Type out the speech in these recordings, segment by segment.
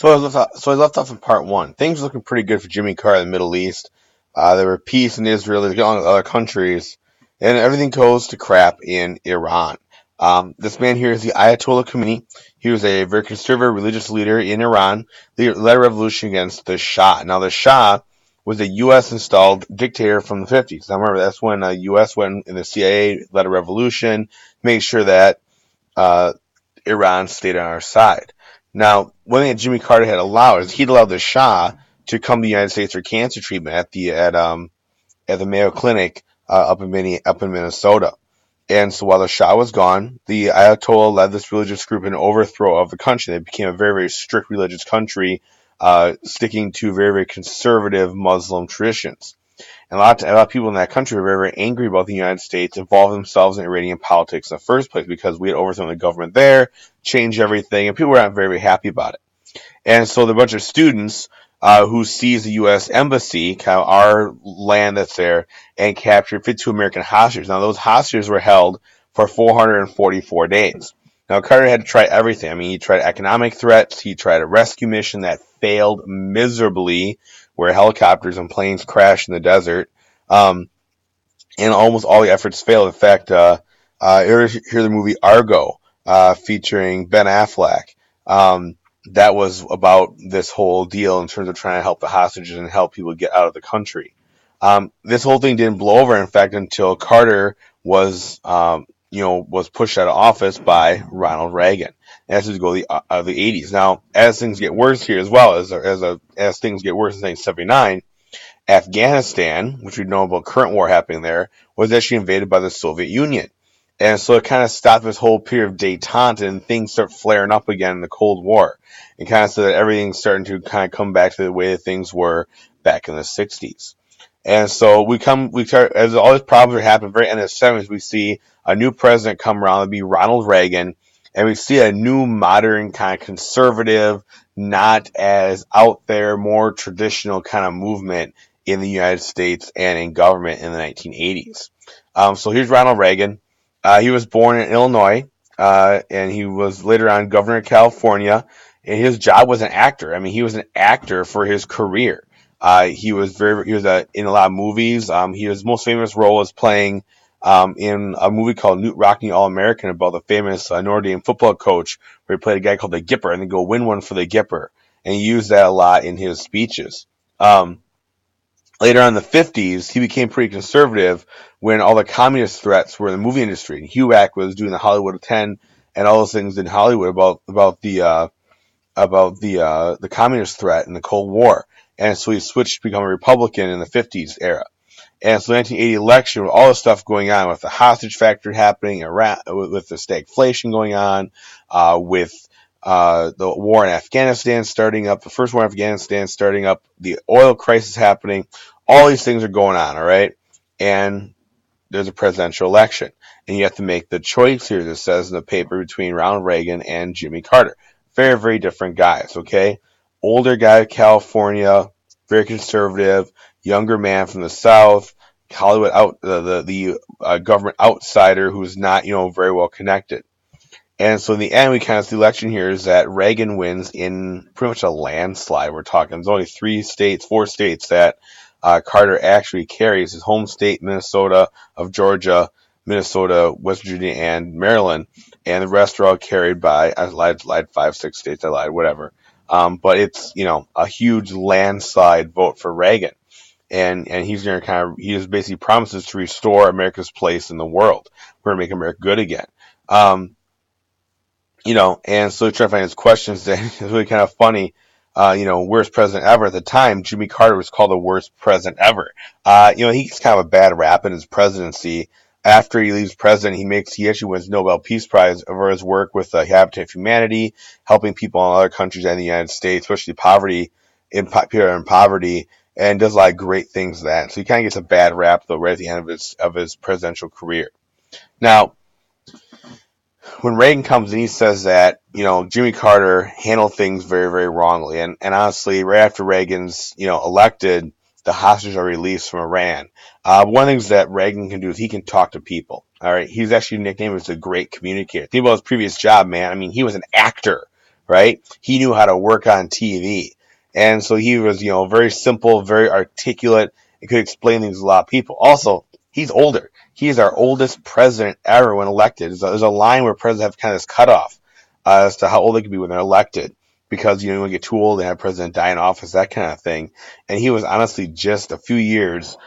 I left off in part one. Things were looking pretty good for Jimmy Carter in the Middle East. There were peace in Israel. They got on with other countries, and everything goes to crap in Iran. This man here is the Ayatollah Khomeini. He was a very conservative religious leader in Iran. He led a revolution against the Shah. Now, the Shah was a U.S. installed dictator from the 50s. Now, remember, that's when the U.S. went in the CIA, led a revolution, made sure that uh, Iran stayed on our side. Now, one thing that Jimmy Carter had allowed is he'd allowed the Shah to come to the United States for cancer treatment at the Mayo Clinic up in Minnesota. And so while the Shah was gone, the Ayatollah led this religious group in overthrow of the country. They became a very, very strict religious country, sticking to very, very conservative Muslim traditions. And a lot of people in that country were very, very angry about the United States involving themselves in Iranian politics in the first place because we had overthrown the government there, changed everything, and people were not very, very happy about it. And so the bunch of students who seized the U.S. embassy, kind of our land that's there, and captured 52 American hostages. Now, those hostages were held for 444 days. Now, Carter had to try everything. I mean, he tried economic threats. He tried a rescue mission that failed miserably, where helicopters and planes crashed in the desert. Um, and almost all the efforts failed. In fact, hear the movie Argo, featuring Ben Affleck. That was about this whole deal in terms of trying to help the hostages and help people get out of the country. This whole thing didn't blow over, in fact, until Carter was, was pushed out of office by Ronald Reagan. And that's to go the 80s. Now, as things get worse here as well, as things get worse in 1979, Afghanistan, which we know about current war happening there, was actually invaded by the Soviet Union. And so it kind of stopped this whole period of detente and things start flaring up again in the Cold War. And kind of so that everything's starting to kind of come back to the way that things were back in the 60s. And so we start, as all these problems are happening, very end of the 70s, we see a new president come around, it'd be Ronald Reagan, and we see a new modern kind of conservative, not as out there, more traditional kind of movement in the United States and in government in the 1980s. So here's Ronald Reagan. He was born in Illinois, and he was later on governor of California. And his job was an actor. I mean, he was an actor for his career. He was in a lot of movies. His most famous role was playing in a movie called Newt Rockne All American about the famous Notre Dame football coach, where he played a guy called the Gipper, and then go win one for the Gipper. And he used that a lot in his speeches. Later on in the 50s, he became pretty conservative when all the communist threats were in the movie industry. And HUAC was doing the Hollywood 10 and all those things in Hollywood about the communist threat in the Cold War. And so he switched to become a Republican in the 50s era. And so the 1980 election, with all the stuff going on, with the hostage factor happening, Iraq, with the stagflation going on, with the war in Afghanistan starting up, the first war in Afghanistan starting up, the oil crisis happening, all these things are going on, all right? And there's a presidential election. And you have to make the choice here, that says in the paper, between Ronald Reagan and Jimmy Carter. Very, very different guys, okay? Older guy, California, very conservative, younger man from the South, Hollywood the government outsider who's not, very well connected. And so in the end, we kind of see the election here is that Reagan wins in pretty much a landslide. We're talking, there's only 4 states that Carter actually carries. His home state, Minnesota, of Georgia, Minnesota, West Virginia, and Maryland. And the rest are all carried by, I lied 5, 6 states, I lied, whatever. But it's, a huge landslide vote for Reagan. And he's going to he just basically promises to restore America's place in the world. We're going to make America good again. And so trying to find his questions that is really kind of funny. Worst president ever. At the time, Jimmy Carter was called the worst president ever. He gets kind of a bad rap in his presidency. After he leaves president, he actually wins Nobel Peace Prize for his work with Habitat for Humanity, helping people in other countries and the United States, especially people in poverty, and does a lot of great things with that. So he kind of gets a bad rap, though, right at the end of his presidential career. Now, when Reagan comes in, he says that, Jimmy Carter handled things very, very wrongly. And honestly, right after Reagan's, elected, the hostages are released from Iran. One of the things that Reagan can do is he can talk to people. All right. He's actually nicknamed as a great communicator. Think about his previous job, man. I mean, he was an actor right? He knew how to work on TV. And so he was, very simple, very articulate, and could explain things to a lot of people. Also, he's older. He's our oldest president ever when elected. There's a line where presidents have kind of this cutoff as to how old they can be when they're elected. Because, when you get too old and have a president die in office, that kind of thing. And he was honestly just a few years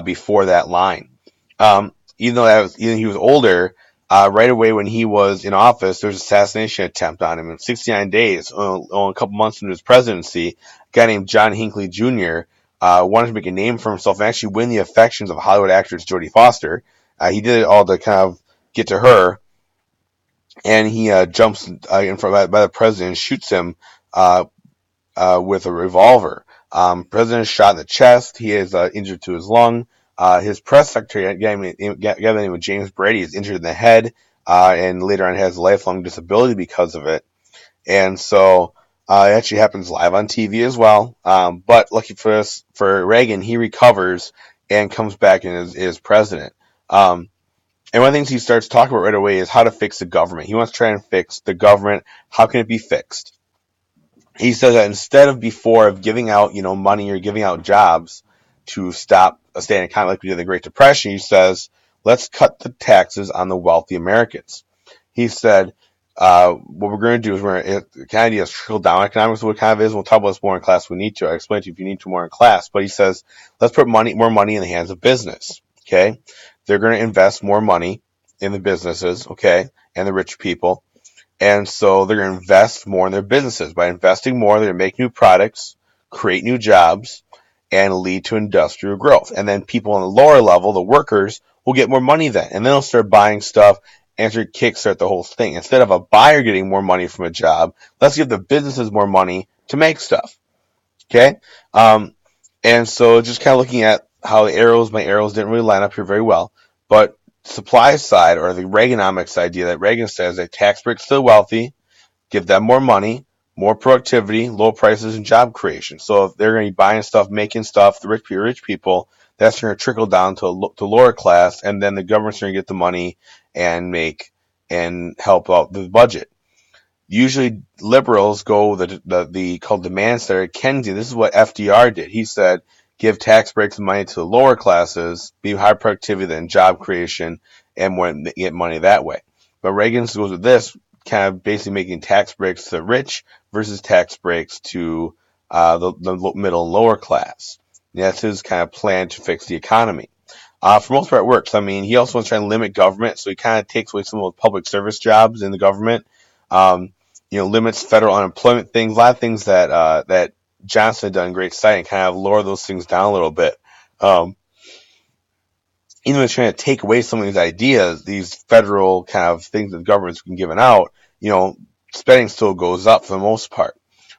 before that line. Even he was older, right away when he was in office, there was an assassination attempt on him. In 69 days, a couple months into his presidency, a guy named John Hinckley Jr. Wanted to make a name for himself and actually win the affections of Hollywood actress Jodie Foster. He did it all to kind of get to her, and he jumps in front by the president and shoots him with a revolver. President is shot in the chest. He is injured to his lung. His press secretary, a guy by the name of James Brady, is injured in the head, and later on has a lifelong disability because of it. And so it actually happens live on TV as well. But lucky for Reagan, he recovers and comes back and is president. And one of the things he starts talking about right away is how to fix the government. He wants to try and fix the government. How can it be fixed? He says that instead of before of giving out, money or giving out jobs to stop a state economy like we did in the Great Depression, he says, let's cut the taxes on the wealthy Americans. He said, what we're going to do is the kind of idea is trickle down economics, what kind of is. We'll talk about this more in class if we need to. I explain to you if you need to more in class. But he says, let's put more money in the hands of business. Okay, they're going to invest more money in the businesses. Okay, and the rich people. And so they're going to invest more in their businesses. By investing more, they're going to make new products, create new jobs, and lead to industrial growth. And then people on the lower level, the workers, will get more money then. And then they'll start buying stuff and start kickstart the whole thing. Instead of a buyer getting more money from a job, let's give the businesses more money to make stuff. Okay? And so just kind of looking at how my arrows didn't really line up here very well. But supply side, or the Reaganomics idea that Reagan says that tax breaks to the wealthy, give them more money, more productivity, low prices, and job creation. So if they're going to be buying stuff, making stuff, the rich people, that's going to trickle down to lower class, and then the government's going to get the money and help out the budget. Usually liberals go the called demand side of Keynesian. This is what FDR did. He said, give tax breaks and money to the lower classes, be high productivity than job creation, and get money that way. But Reagan goes with this, kind of basically making tax breaks to the rich versus tax breaks to the middle and lower class. And that's his kind of plan to fix the economy. For most part, it works. I mean, he also wants to try and limit government, so he kind of takes away some of the public service jobs in the government. Limits federal unemployment things, a lot of things that Johnson had done great study and kind of lower those things down a little bit. Even though he's trying to take away some of these ideas, these federal kind of things that the government's been giving out, spending still goes up for the most part.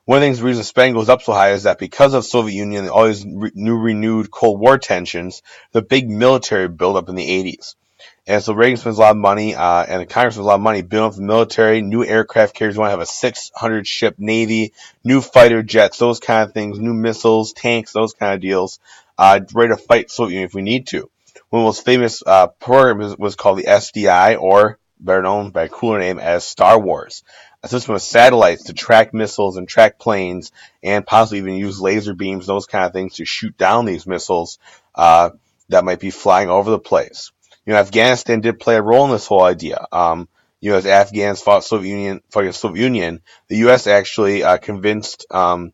One of the reason spending goes up so high is that because of Soviet Union and all these renewed Cold War tensions, the big military buildup in the 80s. And so Reagan spends a lot of money, and the Congress spends a lot of money building up the military, new aircraft carriers. We want to have a 600-ship Navy, new fighter jets, those kind of things, new missiles, tanks, those kind of deals, ready to fight Soviet Union if we need to. One of the most famous programs was called the SDI, or better known by a cooler name as Star Wars. A system of satellites to track missiles and track planes, and possibly even use laser beams, those kind of things, to shoot down these missiles that might be flying over the place. Afghanistan did play a role in this whole idea. As Afghans fought the Soviet Union, the U.S. actually convinced, Saudi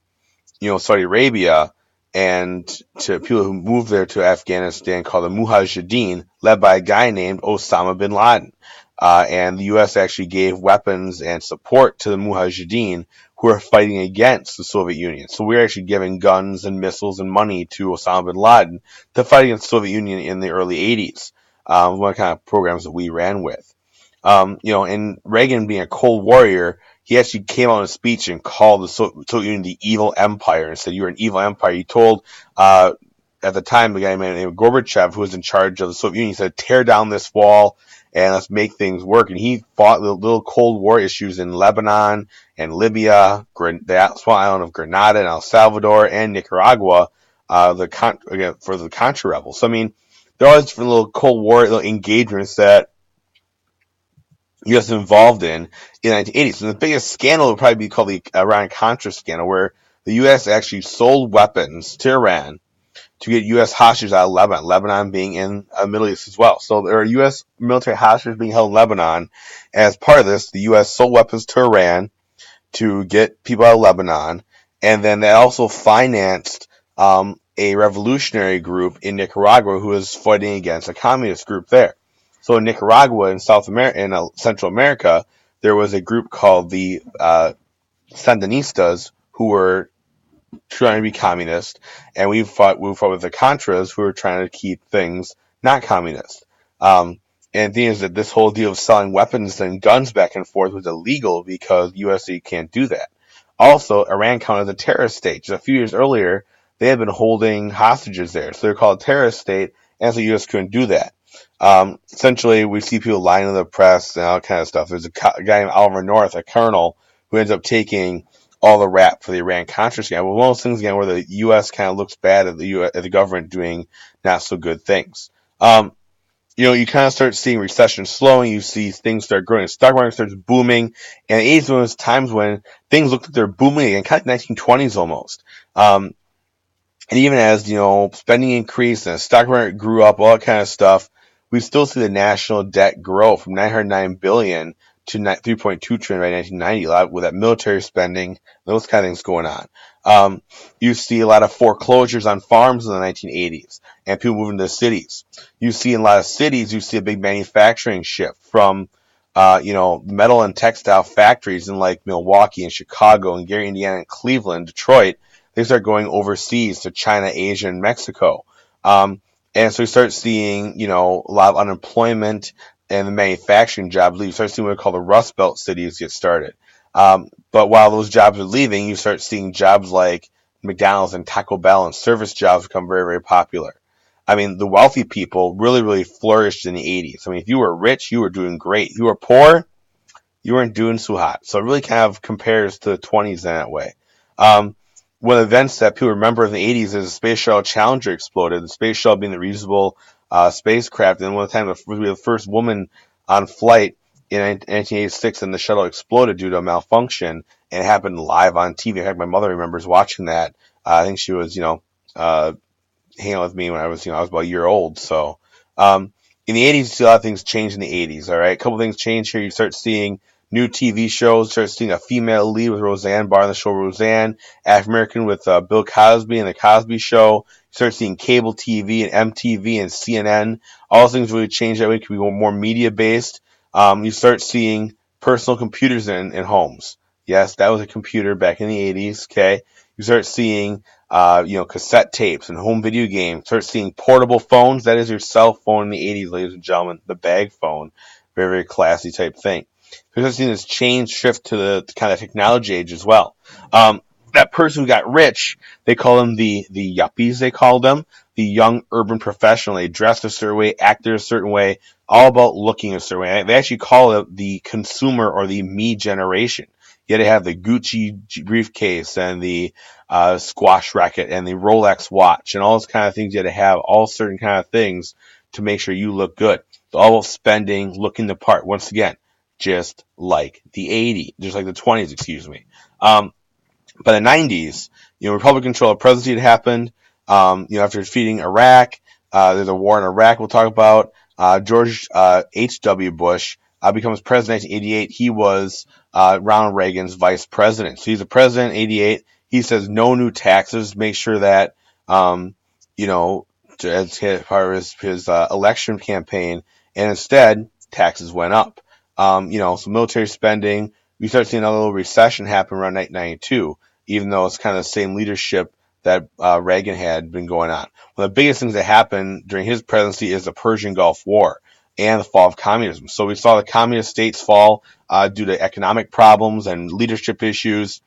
Arabia and to people who moved there to Afghanistan, called the Mujahideen, led by a guy named Osama bin Laden. And the U.S. actually gave weapons and support to the Mujahideen who are fighting against the Soviet Union. So we're actually giving guns and missiles and money to Osama bin Laden to fight against the Soviet Union in the early 80s. One kind of programs that we ran with. And Reagan being a Cold Warrior, he actually came out in a speech and called the Soviet Union the evil empire and said, you're an evil empire. He told, at the time, the guy named Gorbachev, who was in charge of the Soviet Union, he said, tear down this wall and let's make things work. And he fought the little Cold War issues in Lebanon and Libya, the small island of Grenada and El Salvador and Nicaragua, for the Contra rebels. So, I mean, there are all these different little Cold War engagements that U.S. involved in the 1980s. And the biggest scandal would probably be called the Iran-Contra scandal, where the U.S. actually sold weapons to Iran to get U.S. hostages out of Lebanon, Lebanon being in the Middle East as well. So there are U.S. military hostages being held in Lebanon. As part of this, the U.S. sold weapons to Iran to get people out of Lebanon, and then they also financed a revolutionary group in Nicaragua who was fighting against a communist group there. So in Nicaragua, in South America, in Central America, there was a group called the Sandinistas who were trying to be communist, and we fought with the Contras who were trying to keep things not communist. And the thing is that this whole deal of selling weapons and guns back and forth was illegal because USA can't do that. Also, Iran counted as a terrorist state. Just a few years earlier, they had been holding hostages there, so they're called a terrorist state, and so the U.S. couldn't do that. Essentially, we see people lying to the press and all that kind of stuff. There's a guy named Oliver North, a colonel, who ends up taking all the rap for the Iran-Contra scandal. One of those things again where the U.S. kind of looks bad at the government doing not so good things. You kind of start seeing recession slowing. You see things start growing. The stock market starts booming, and the 80s was times when things looked like they're booming again, kind of like 1920s almost. And even as spending increased and the stock market grew up, all that kind of stuff, we still see the national debt grow from $909 billion to $3.2 trillion by 1990, with that military spending, those kind of things going on. You see a lot of foreclosures on farms in the 1980s, and people moving to the cities. You see in a lot of cities, you see a big manufacturing shift from, metal and textile factories in like Milwaukee and Chicago and Gary, Indiana, and Cleveland, Detroit. They start going overseas to China, Asia, and Mexico. And so you start seeing, a lot of unemployment and the manufacturing jobs leave. You start seeing what we call the Rust Belt cities get started. But while those jobs are leaving, you start seeing jobs like McDonald's and Taco Bell and service jobs become very, very popular. I mean, the wealthy people really, really flourished in the 80s. I mean, if you were rich, you were doing great. If you were poor, you weren't doing so hot. So it really kind of compares to the 20s in that way. One of the events that people remember in the 80s is the Space Shuttle Challenger exploded. The Space Shuttle being the reusable spacecraft, and one of the time we were the first woman on flight in 1986, and the shuttle exploded due to a malfunction, and it happened live on TV. In fact, my mother remembers watching that. I think she was, hanging with me when I was about a year old. So, in the 80s, you see a lot of things change in the 80s. All right, a couple things change here. You start seeing new TV shows. Start seeing a female lead with Roseanne Barr on the show Roseanne, African American with Bill Cosby and the Cosby Show. You start seeing cable TV and MTV and CNN. All those things really change that way. It can be more media based. You start seeing personal computers in homes. Yes, that was a computer back in the 80s. Okay, you start seeing cassette tapes and home video games. Start seeing portable phones. That is your cell phone in the 80s, ladies and gentlemen. The bag phone. Very, very classy type thing. So you're seeing this change shift to the kind of technology age as well. That person who got rich, they call them the yuppies, they called them. The young urban professional. They dressed a certain way, acted a certain way, all about looking a certain way. They actually call it the consumer or the me generation. You had to have the Gucci briefcase and the squash racket and the Rolex watch and all those kind of things. You had to have all certain kind of things to make sure you look good. It's all about spending, looking the part. Once again, just like the 80s, just like the 20s, excuse me. By the 90s, Republican control of presidency had happened. After defeating Iraq, there's a war in Iraq we'll talk about. George H.W. Bush becomes president in 1988. He was Ronald Reagan's vice president. So he's a president in 88. He says no new taxes. Make sure that, as part of his election campaign. And instead, taxes went up. So military spending. We start seeing a little recession happen around 1992, even though it's kind of the same leadership that Reagan had been going on. One of the biggest things that happened during his presidency is the Persian Gulf War and the fall of communism. So we saw the communist states fall due to economic problems and leadership issues.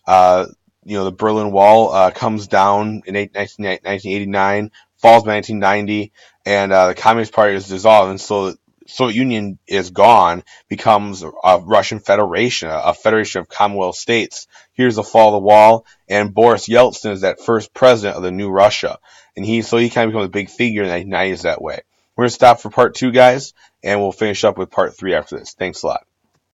The Berlin Wall comes down in 1989, falls by 1990, and the Communist Party is dissolved. And so the Soviet Union is gone, becomes a Russian Federation, a federation of Commonwealth states. Here's the fall of the wall, and Boris Yeltsin is that first president of the new Russia. And he kind of becomes a big figure in the 1990s that way. We're going to stop for part 2, guys, and we'll finish up with part 3 after this. Thanks a lot.